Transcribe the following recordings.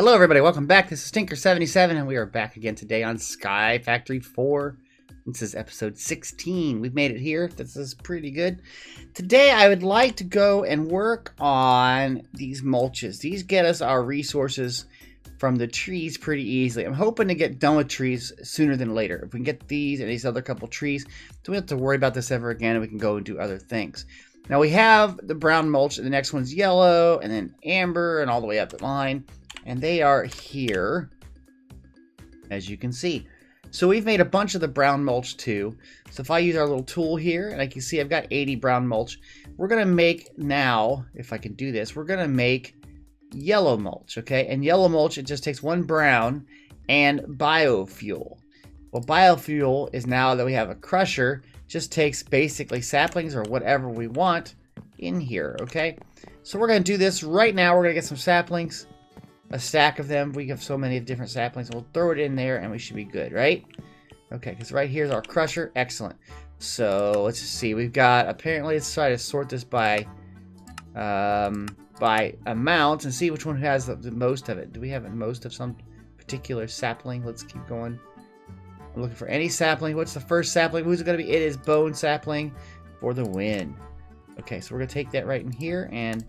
Hello everybody, welcome back. This is Stinker77 and we are back again today on SkyFactory 4. This is episode 16. We've made it here. This is pretty good. Today I would like to go and work on these mulches. These get us our resources from the trees pretty easily. I'm hoping to get done with trees sooner than later. If we can get these and these other couple trees, don't we have to worry about this ever again and we can go and do other things. Now we have the brown mulch, and the next one's yellow, and then amber, and all the way up the line. And they are here, as you can see. So we've made a bunch of the brown mulch too. So if I use our little tool here, and I can see I've got 80 brown mulch, we're going to make now, if I can do this, we're going to make yellow mulch, okay? And yellow mulch, it just takes one brown and biofuel. Well, biofuel is now that we have a crusher, just takes basically saplings or whatever we want in here, okay? So we're going to do this right now. We're going to get some saplings. A stack of them. We have so many different saplings. We'll throw it in there and we should be good, right? Okay, because right here's our crusher. Excellent. So let's just see. We've got, apparently, let's try to sort this by amount and see which one has the most of it. Do we have most of some particular sapling? Let's keep going. I'm looking for any sapling. What's the first sapling? Who's it going to be? It is bone sapling for the win. Okay, so we're going to take that right in here and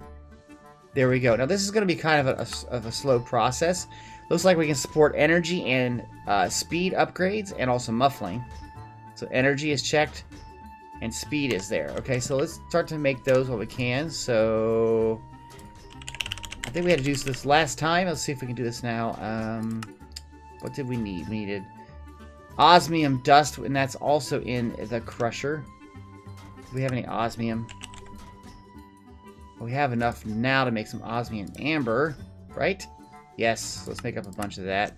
there we go. Now this is going to be kind of a slow process. Looks like we can support energy and speed upgrades and also muffling. So energy is checked and speed is there. Okay, so let's start to make those while we can. So I think we had to do this last time. Let's see if we can do this now. What did we need? We needed osmium dust, and that's also in the crusher. Do we have any osmium? We have enough now to make some osmium amber, right? Yes, let's make up a bunch of that.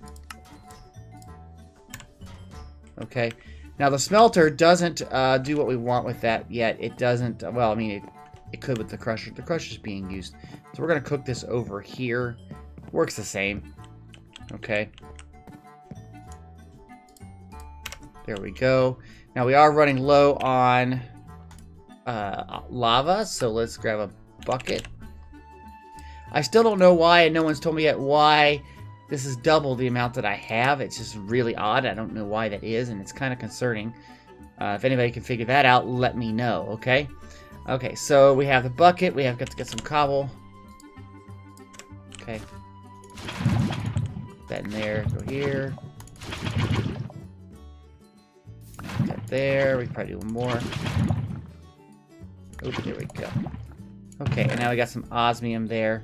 Okay, now the smelter doesn't do what we want with that yet. It doesn't, well, I mean, it could with the crusher. The crusher's being used. So we're going to cook this over here. Works the same. Okay. There we go. Now we are running low on lava, so let's grab a bucket. I still don't know why, and no one's told me yet why this is double the amount that I have. It's just really odd. I don't know why that is, and it's kind of concerning. If anybody can figure that out, let me know, okay? Okay, so we have the bucket. We have got to get some cobble. Okay. Put that in there. Go here. Put that there. We can probably do one more. Oh, there we go. Okay, and now we got some osmium there.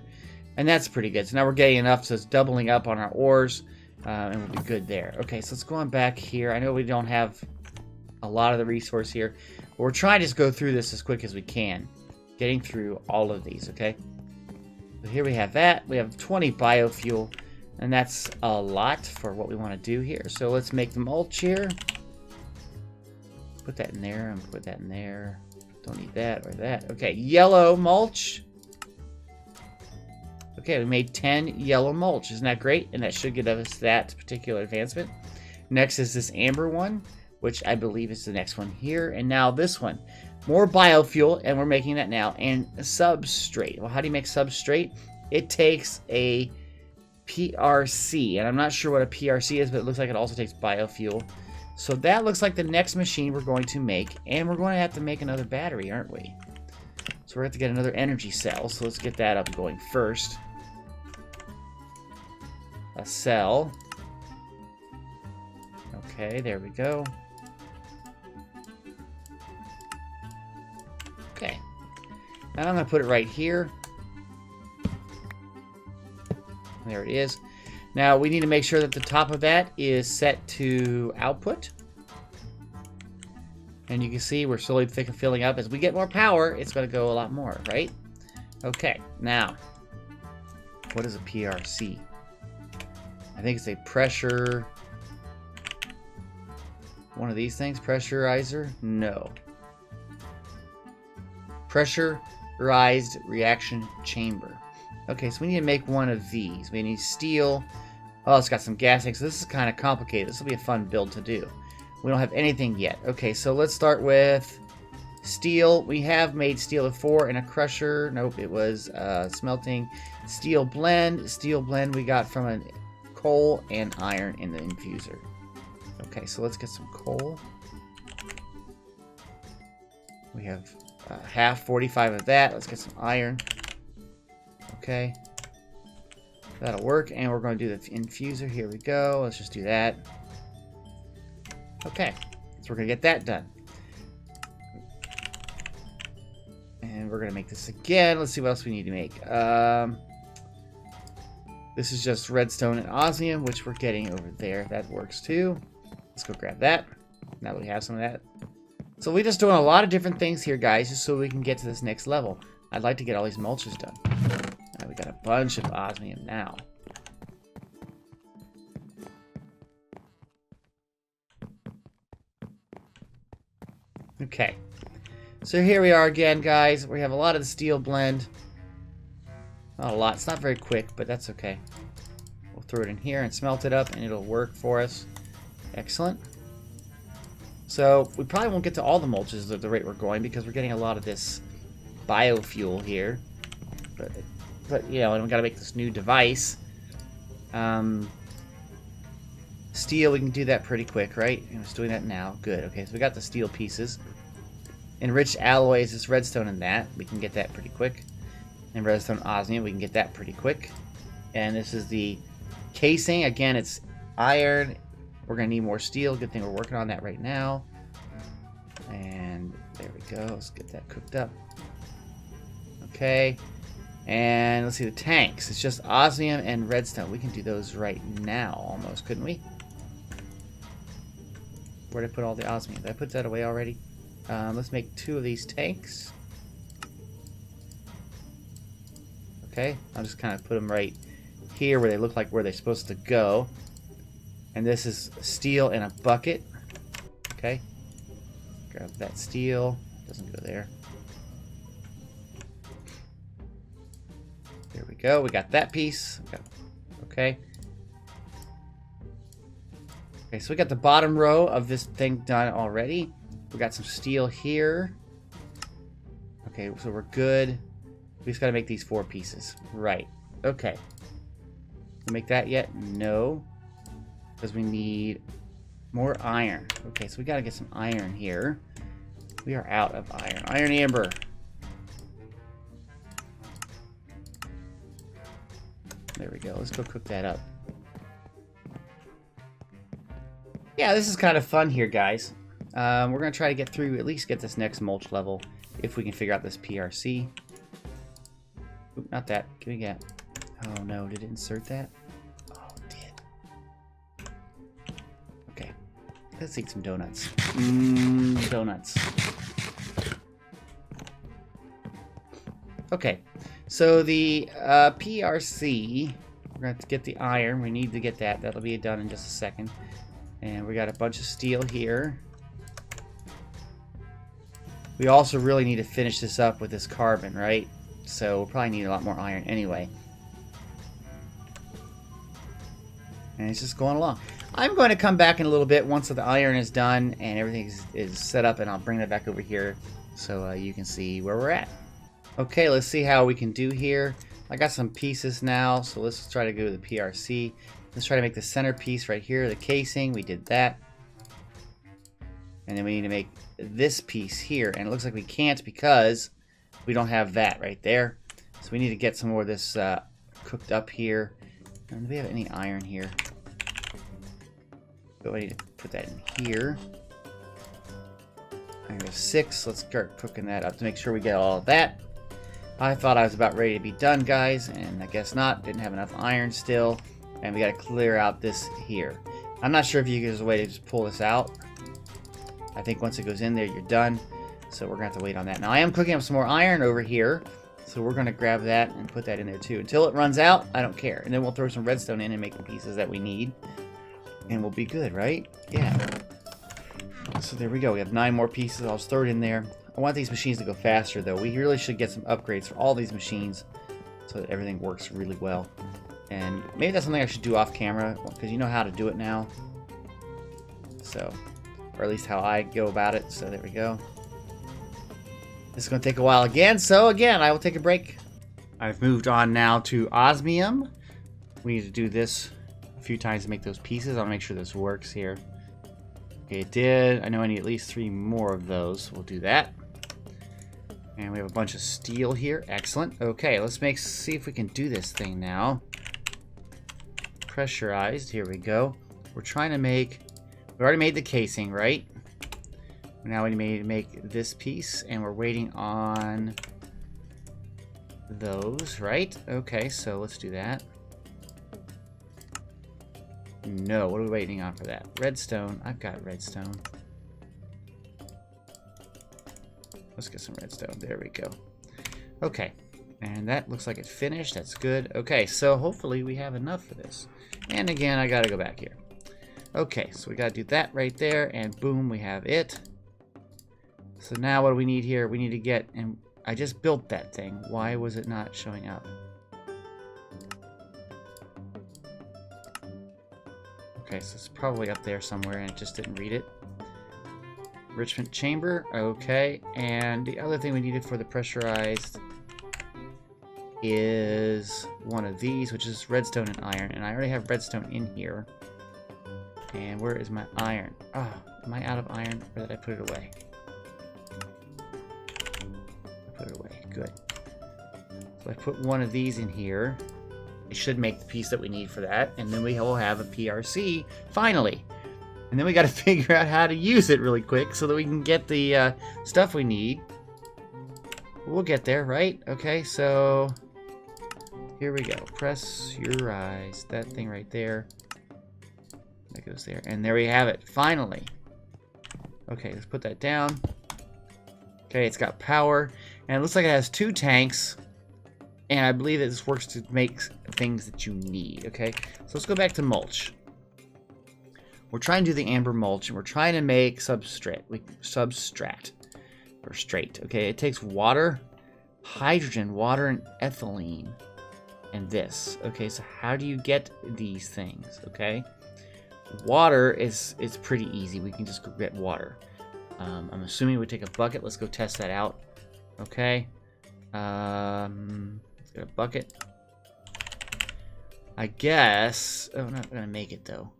And that's pretty good. So now we're getting enough, so it's doubling up on our ores. And we'll be good there. Okay, so let's go on back here. I know we don't have a lot of the resource here. But we're trying to just go through this as quick as we can. Getting through all of these, okay? So here we have that. We have 20 biofuel. And that's a lot for what we want to do here. So let's make the mulch here. Put that in there and put that in there. Don't need that or that. Okay, yellow mulch. Okay, we made 10 yellow mulch. Isn't that great? And that should give us that particular advancement. Next is this amber one, which I believe is the next one here. And now this one. More biofuel, and we're making that now. And substrate. Well, how do you make substrate? It takes a PRC. And I'm not sure what a PRC is, but it looks like it also takes biofuel. So that looks like the next machine we're going to make. And we're going to have to make another battery, aren't we? So we're going to have to get another energy cell. So let's get that up and going first. A cell. Okay, there we go. Okay. Now I'm going to put it right here. There it is. Now, we need to make sure that the top of that is set to output. And you can see we're slowly filling up. As we get more power, it's going to go a lot more, right? Okay, now, what is a PRC? I think it's a pressure... One of these things? Pressurizer? No. Pressurized reaction chamber. Okay, so we need to make one of these. We need steel. Oh, it's got some gassing, so this is kind of complicated. This will be a fun build to do. We don't have anything yet. Okay, so let's start with Steel, we have made steel before in a crusher. Nope, it was smelting. Steel blend. Steel blend we got from a coal and iron in the infuser. Okay, so let's get some coal. We have half, 45 of that. Let's get some iron. Okay. That'll work, and we're going to do the infuser. Here we go. Let's just do that. Okay, so we're going to get that done. And we're going to make this again. Let's see what else we need to make. This is just redstone and osmium, which we're getting over there. That works too. Let's go grab that, now that we have some of that. So we're just doing a lot of different things here, guys, just so we can get to this next level. I'd like to get all these mulches done. We got a bunch of osmium now. Okay. So here we are again, guys. We have a lot of the steel blend. Not a lot. It's not very quick, but that's okay. We'll throw it in here and smelt it up, and it'll work for us. Excellent. So we probably won't get to all the mulches at the rate we're going because we're getting a lot of this biofuel here. But you know, and we got to make this new device. Steel, we can do that pretty quick, right? I'm just doing that now. Good. Okay, so we got the steel pieces. Enriched alloys is redstone in that. We can get that pretty quick. And redstone osmium, we can get that pretty quick. And this is the casing. Again, it's iron. We're going to need more steel. Good thing we're working on that right now. And there we go. Let's get that cooked up. Okay. And let's see the tanks. It's just osmium and redstone. We can do those right now almost, couldn't we? Where did I put all the osmium? Did I put that away already? Let's make 2 of these tanks. Okay, I'll just kind of put them right here where they look like where they're supposed to go. And this is steel in a bucket. Okay, grab that steel. Doesn't go there. There we go. We got that piece. Okay. Okay, so we got the bottom row of this thing done already. We got some steel here. Okay, so we're good. We just got to make these 4 pieces. Right. Okay. Make that yet? No. Because we need more iron. Okay, so we got to get some iron here. We are out of iron. Iron amber. There we go. Let's go cook that up. Yeah, this is kind of fun here, guys. We're going to try to get through, at least get this next mulch level, if we can figure out this PRC. Oop, not that. Can we get... Oh, no. Did it insert that? Oh, it did. Okay. Let's eat some donuts. Donuts. Okay. So the PRC, we're going to have to get the iron. We need to get that. That'll be done in just a second. And we got a bunch of steel here. We also really need to finish this up with this carbon, right? So we'll probably need a lot more iron anyway. And it's just going along. I'm going to come back in a little bit once the iron is done and everything is set up, and I'll bring that back over here so you can see where we're at. Okay, let's see how we can do here. I got some pieces now, so let's try to go to the PRC. Let's try to make the center piece right here, the casing. We did that. And then we need to make this piece here. And it looks like we can't because we don't have that right there. So we need to get some more of this cooked up here. And do we have any iron here? But we need to put that in here. Iron is 6. Let's start cooking that up to make sure we get all of that. I thought I was about ready to be done, guys, and I guess not. Didn't have enough iron still. And we got to clear out this here. I'm not sure if there's a way to just pull this out. I think once it goes in there, you're done. So we're going to have to wait on that. Now, I am cooking up some more iron over here. So we're going to grab that and put that in there, too. Until it runs out, I don't care. And then we'll throw some redstone in and make the pieces that we need. And we'll be good, right? Yeah. So there we go. We have 9 more pieces. I'll just throw it in there. I want these machines to go faster, though. We really should get some upgrades for all these machines so that everything works really well. And maybe that's something I should do off camera, because you know how to do it now. So, or at least how I go about it. So there we go. This is going to take a while again, so again, I will take a break. I've moved on now to osmium. We need to do this a few times to make those pieces. I'll make sure this works here. Okay, it did. I know I need at least 3 more of those. We'll do that. And we have a bunch of steel here. Excellent. Okay, let's see if we can do this thing now. Pressurized. Here we go. We're trying to make... We already made the casing, right? Now we need to make this piece, and we're waiting on those, right? Okay, so let's do that. No, what are we waiting on for that? Redstone. I've got redstone. Let's get some redstone. There we go. Okay, and that looks like it's finished. That's good. Okay, so hopefully we have enough for this. And again, I gotta go back here. Okay, so we gotta do that right there, and boom, we have it. So now what do we need here? We need to get, and I just built that thing. Why was it not showing up? Okay, so it's probably up there somewhere and it just didn't read it. Enrichment chamber, okay. And the other thing we needed for the pressurized is one of these, which is redstone and iron. And I already have redstone in here. And where is my iron? Oh, am I out of iron? Or did I put it away? Put it away. Good. So I put one of these in here. It should make the piece that we need for that, and then we will have a PRC finally. And then we got to figure out how to use it really quick so that we can get the stuff we need. We'll get there, right? Okay, so here we go. Pressurize that thing right there. That goes there, and there we have it. Finally. Okay, let's put that down. Okay, it's got power. And it looks like it has 2 tanks. And I believe that this works to make things that you need. Okay, so let's go back to mulch. We're trying to do the amber mulch, and we're trying to make substrate. Or straight. Okay, it takes water, hydrogen, water, and ethylene. And this. Okay, so how do you get these things? Okay, water is pretty easy. We can just go get water. I'm assuming we take a bucket. Let's go test that out. Okay. Let's get a bucket. I guess... Oh, I'm not going to make it, though.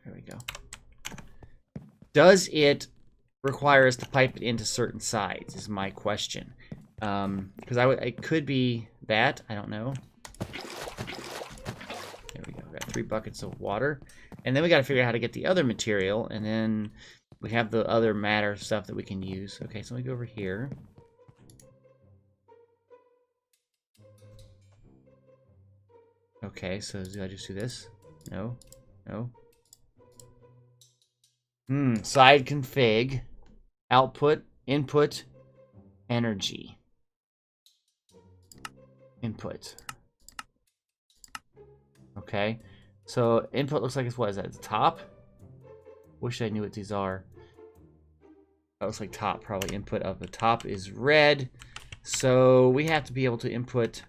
There we go. Does it require us to pipe it into certain sides, is my question. Because it could be that. I don't know. There we go. We got 3 buckets of water. And then we got to figure out how to get the other material. And then we have the other matter stuff that we can use. Okay, so let me go over here. Okay, so do I just do this? No. No. Side config. Output. Input. Energy. Input. Okay. So input looks like it's what is that? The top? Wish I knew what these are. That looks like top, probably input of the top is red. So we have to be able to input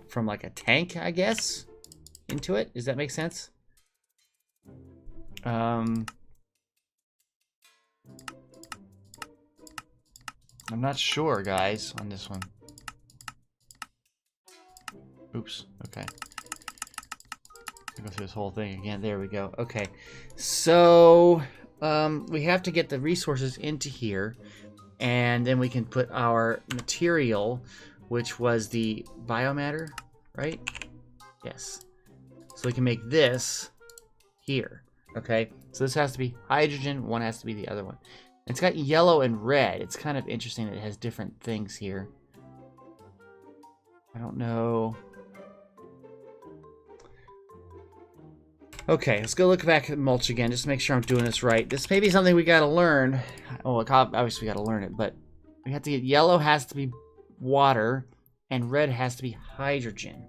from like a tank, I guess, into it. Does that make sense? I'm not sure, guys, on this one. Oops, okay. Go through this whole thing again. There we go. Okay, so we have to get the resources into here, and then we can put our material, which was the biomatter, right? Yes. So we can make this here. Okay, so this has to be hydrogen, one has to be the other one. It's got yellow and red. It's kind of interesting that it has different things here. I don't know. Okay, let's go look back at mulch again, just to make sure I'm doing this right. This may be something we gotta learn. Oh, obviously we gotta learn it, but we have to get yellow has to be water, and red has to be hydrogen.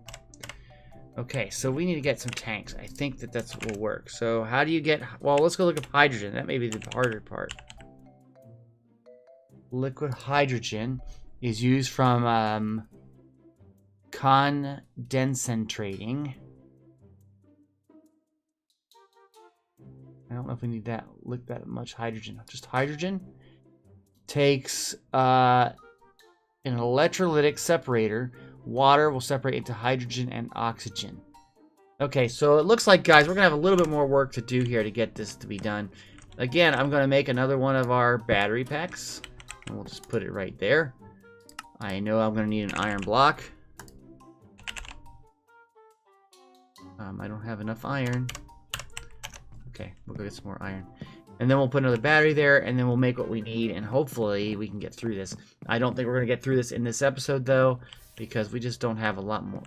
Okay, so we need to get some tanks. I think that that's what will work. So how do you get... Well, let's go look at hydrogen. That may be the harder part. Liquid hydrogen is used from condensating. I don't know if we need that much hydrogen. Just hydrogen takes an electrolytic separator. Water will separate into hydrogen and oxygen. Okay, so it looks like, guys, we're going to have a little bit more work to do here to get this to be done. Again, I'm going to make another one of our battery packs. And we'll just put it right there. I know I'm going to need an iron block. I don't have enough iron. Okay, we'll go get some more iron. And then we'll put another battery there, and then we'll make what we need, and hopefully we can get through this. I don't think we're going to get through this in this episode, though, because we just don't have a lot more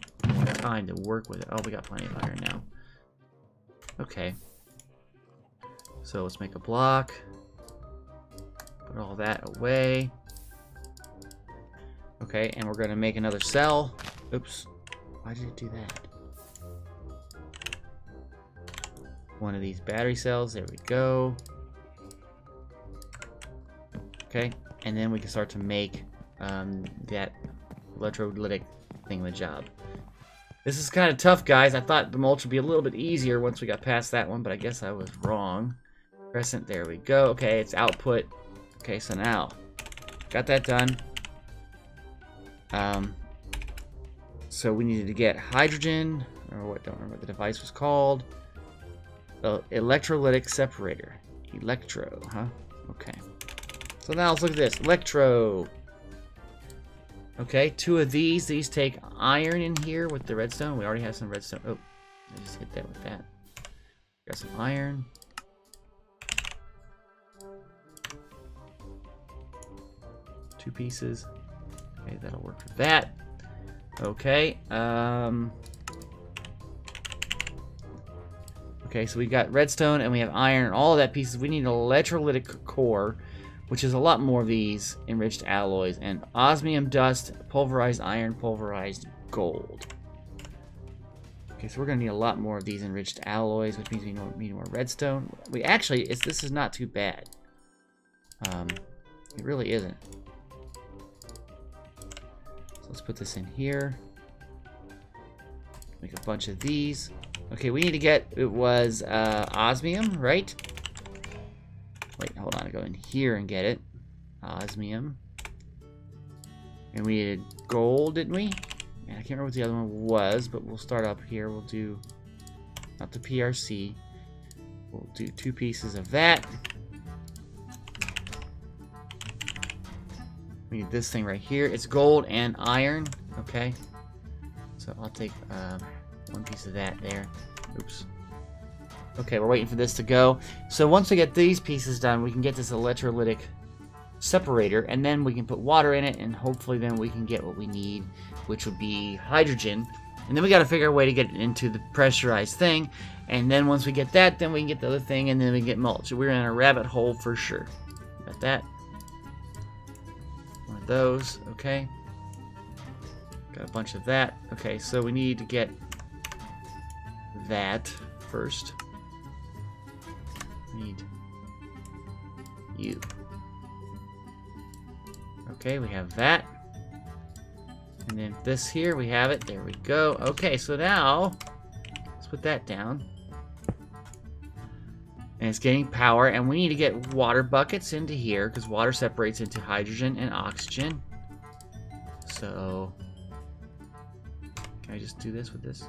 time to work with it. Oh, we got plenty of iron now. Okay. So let's make a block. Put all that away. Okay, and we're going to make another cell. Oops. Why did it do that? One of these battery cells. There we go. Okay, and then we can start to make that electrolytic thingamajob. This is kind of tough, guys. I thought the mulch would be a little bit easier once we got past that one, but I guess I was wrong. Crescent, there we go. Okay, it's output. Okay, so now, got that done. So we needed to get hydrogen, or what, don't remember what the device was called. Electrolytic separator. Electro, huh? Okay. So now let's look at this. Electro. Okay, 2 of these. These take iron in here with the redstone. We already have some redstone. Oh, I just hit that with that. Got some iron. Two pieces. Okay, that'll work for that. Okay. Okay, so we got redstone and we have iron and all of that pieces. We need an electrolytic core, which is a lot more of these enriched alloys, and osmium dust, pulverized iron, pulverized gold. Okay, so we're going to need a lot more of these enriched alloys, which means we need more redstone. We actually, this is not too bad. It really isn't. So let's put this in here. Make a bunch of these. Okay, we need to get, it was osmium, right? Wait, hold on, I go in here and get it. Osmium. And we needed gold, didn't we? And I can't remember what the other one was, but we'll start up here. We'll do, not the PRC. We'll do 2 pieces of that. We need this thing right here. It's gold and iron, okay? So I'll take 1 piece of that there. Oops. Okay, we're waiting for this to go. So once we get these pieces done, we can get this electrolytic separator, and then we can put water in it, and hopefully then we can get what we need, which would be hydrogen. And then we got to figure a way to get it into the pressurized thing, and then once we get that, then we can get the other thing, and then we get mulch. We're in a rabbit hole for sure. Got that. One of those, okay. Got a bunch of that. Okay, so we need to get that first. Need you. Okay, we have that. And then this here, we have it. There we go. Okay, so now, let's put that down. And it's getting power, and we need to get water buckets into here, because water separates into hydrogen and oxygen. So, can I just do this with this?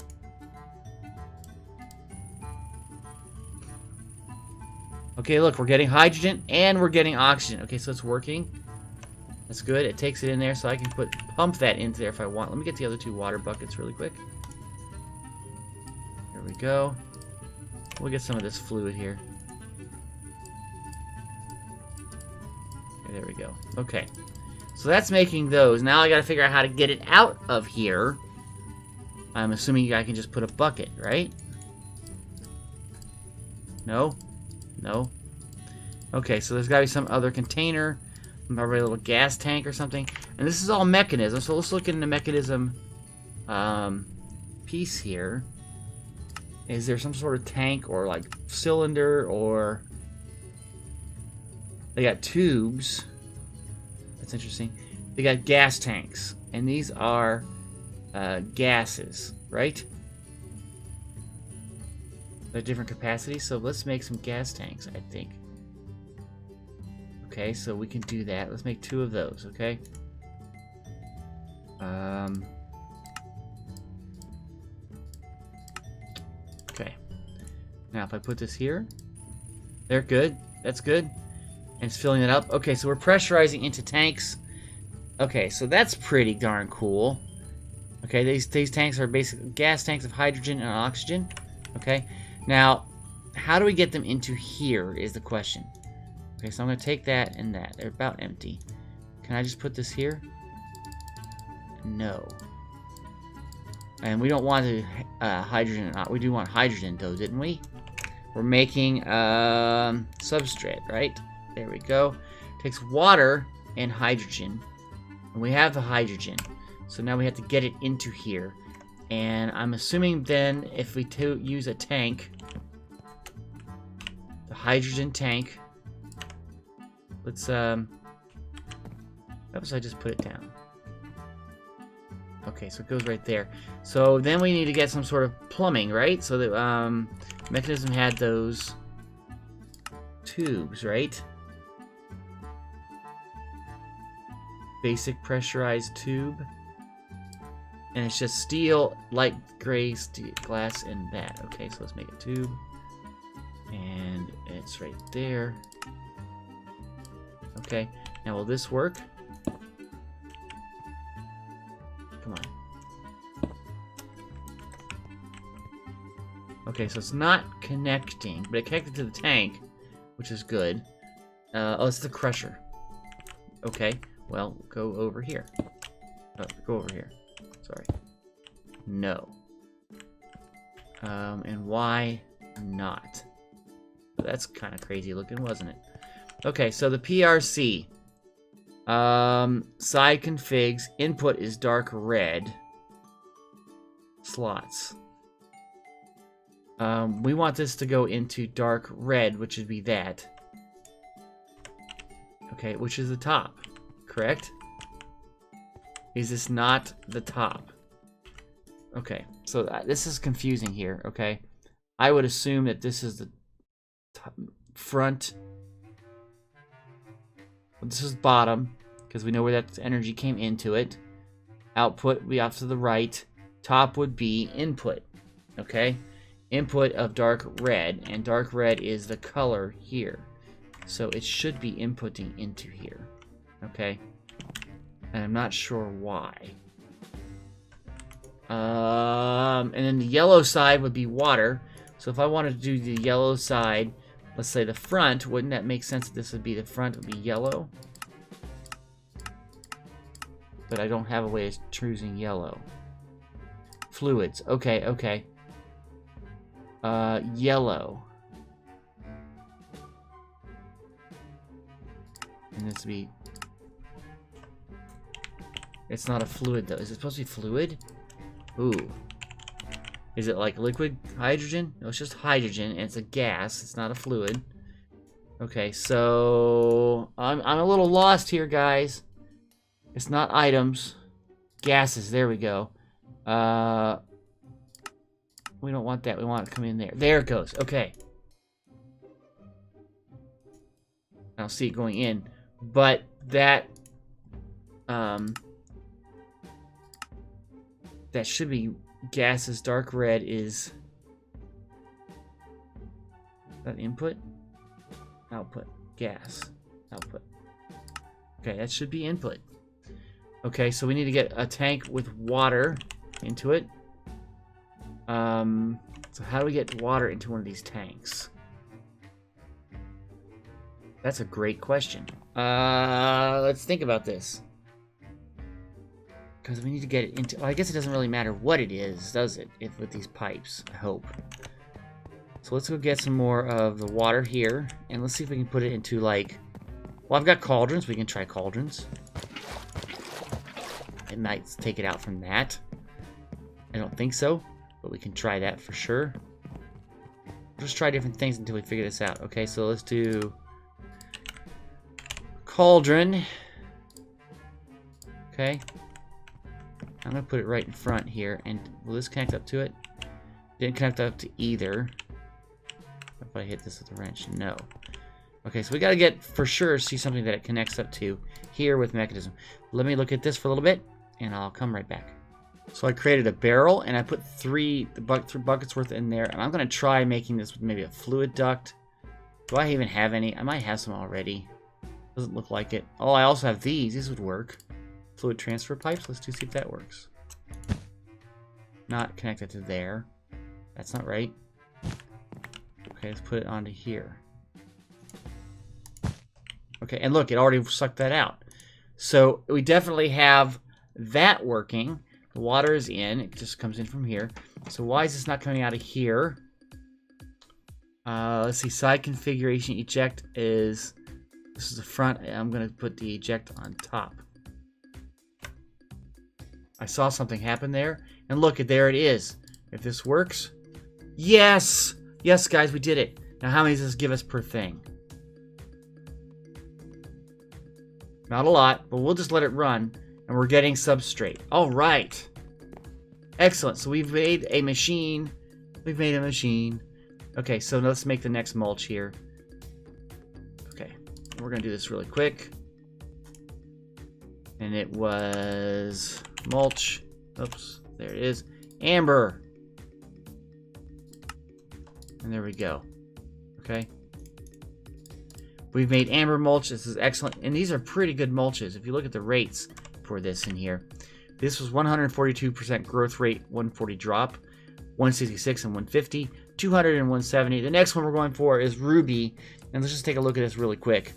Okay, look, we're getting hydrogen and we're getting oxygen. Okay, so it's working. That's good. It takes it in there, so I can pump that into there if I want. Let me get the other 2 water buckets really quick. There we go. We'll get some of this fluid here. Okay, there we go. Okay, so that's making those. Now I got to figure out how to get it out of here. I'm assuming I can just put a bucket, right? No? No. Okay, so there's got to be some other container, probably a little gas tank or something. And this is all mechanism, so let's look in the mechanism piece here. Is there some sort of tank or like cylinder, or they got tubes? That's interesting. They got gas tanks, and these are gases, right? They're different capacities, so let's make some gas tanks, I think. Okay, so we can do that. Let's make 2 of those, okay? Okay. Now if I put this here, they're good. That's good. And it's filling it up. Okay, so we're pressurizing into tanks. Okay, so that's pretty darn cool. Okay, these tanks are basically gas tanks of hydrogen and oxygen. Okay, now how do we get them into here is the question. Okay, so I'm going to take that and that. They're about empty. Can I just put this here? No. And we don't want to hydrogen. We do want hydrogen, though, didn't we? We're making substrate, right? There we go. Takes water and hydrogen. And we have the hydrogen. So now we have to get it into here. And I'm assuming then if we use a tank, the hydrogen tank, let's, oops, I just put it down. Okay, so it goes right there. So then we need to get some sort of plumbing, right? So the mechanism had those tubes, right? Basic pressurized tube. And it's just steel, light gray steel, glass, and that. Okay, so let's make a tube. And it's right there. Okay, now will this work? Come on. Okay, so it's not connecting, but it connected to the tank, which is good. Oh, it's the crusher. Okay, well, go over here. Oh, go over here. Sorry. No. And why not? That's kind of crazy looking, wasn't it? Okay, so the PRC. Side configs. Input is dark red. Slots. We want this to go into dark red, which would be that. Okay, which is the top, correct? Is this not the top? Okay, so this is confusing here, okay? I would assume that this is the top, front. This is bottom, because we know where that energy came into it. Output would be off to the right. Top would be input, okay? Input of dark red, and dark red is the color here. So it should be inputting into here, okay? And I'm not sure why. And then the yellow side would be water. So if I wanted to do the yellow side, let's say the front, wouldn't that make sense that this would be the front would be yellow? But I don't have a way of choosing yellow. Fluids. Okay, okay. Yellow. And this would be... It's not a fluid, though. Is it supposed to be fluid? Ooh. Is it like liquid hydrogen? No, it's just hydrogen, and it's a gas. It's not a fluid. Okay, so... I'm a little lost here, guys. It's not items. Gases. There we go. We don't want that. We want it to come in there. There it goes. Okay. I don't see it going in. But that... that should be gases. Dark red is that input? Output. Gas. Output. Okay, that should be input. Okay, so we need to get a tank with water into it. So how do we get water into one of these tanks? That's a great question. Let's think about this. Because we need to get it into... Well, I guess it doesn't really matter what it is, does it? If with these pipes, I hope. So let's go get some more of the water here. And let's see if we can put it into, like... Well, I've got cauldrons. We can try cauldrons. It might take it out from that. I don't think so. But we can try that for sure. We'll just try different things until we figure this out. Okay, so let's do... Cauldron. Okay. I'm going to put it right in front here. And will this connect up to it? Didn't connect up to either. If I hit this with a wrench, no. Okay, so we got to get, for sure, see something that it connects up to here with mechanism. Let me look at this for a little bit. and I'll come right back. So I created a barrel, and I put three buckets worth in there, and I'm going to try making this with maybe a fluid duct. Do I even have any? I might have some already. Doesn't look like it. Oh, I also have these. These would work. Fluid transfer pipes. Let's see if that works. Not connected to there. That's not right. Okay, let's put it onto here. Okay, and look, it already sucked that out. So we definitely have that working. The water is in. It just comes in from here. So why is this not coming out of here? Let's see. Side configuration eject is... This is the front. I'm going to put the eject on top. I saw something happen there. And look, there it is. If this works... Yes! Yes, guys, we did it. Now, how many does this give us per thing? Not a lot, but we'll just let it run. And we're getting substrate. All right. Excellent. So we've made a machine. We've made a machine. Okay, so let's make the next mulch here. Okay. We're going to do this really quick. And it was mulch. Oops. There it is. Amber. And there we go. Okay. We've made amber mulch. This is excellent. And these are pretty good mulches. If you look at the rates for this in here. This was 142% growth rate, 140 drop, 166 and 150, 200 and 170. The next one we're going for is ruby. And let's just take a look at this really quick.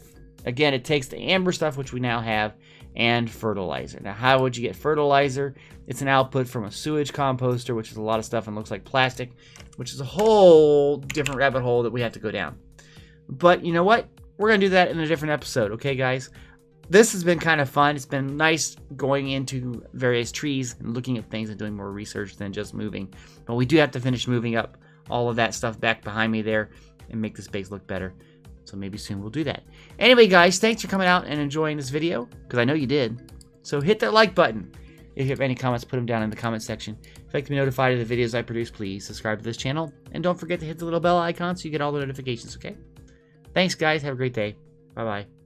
Again, it takes the amber stuff, which we now have, and fertilizer. Now, how would you get fertilizer? It's an output from a sewage composter, which is a lot of stuff and looks like plastic, which is a whole different rabbit hole that we have to go down. But you know what? We're going to do that in a different episode, okay, guys? This has been kind of fun. It's been nice going into various trees and looking at things and doing more research than just moving. But we do have to finish moving up all of that stuff back behind me there and make this base look better. So maybe soon we'll do that. Anyway, guys, thanks for coming out and enjoying this video, because I know you did. So hit that like button. If you have any comments, put them down in the comment section. If you'd like to be notified of the videos I produce, please subscribe to this channel. And don't forget to hit the little bell icon so you get all the notifications, okay? Thanks, guys. Have a great day. Bye-bye.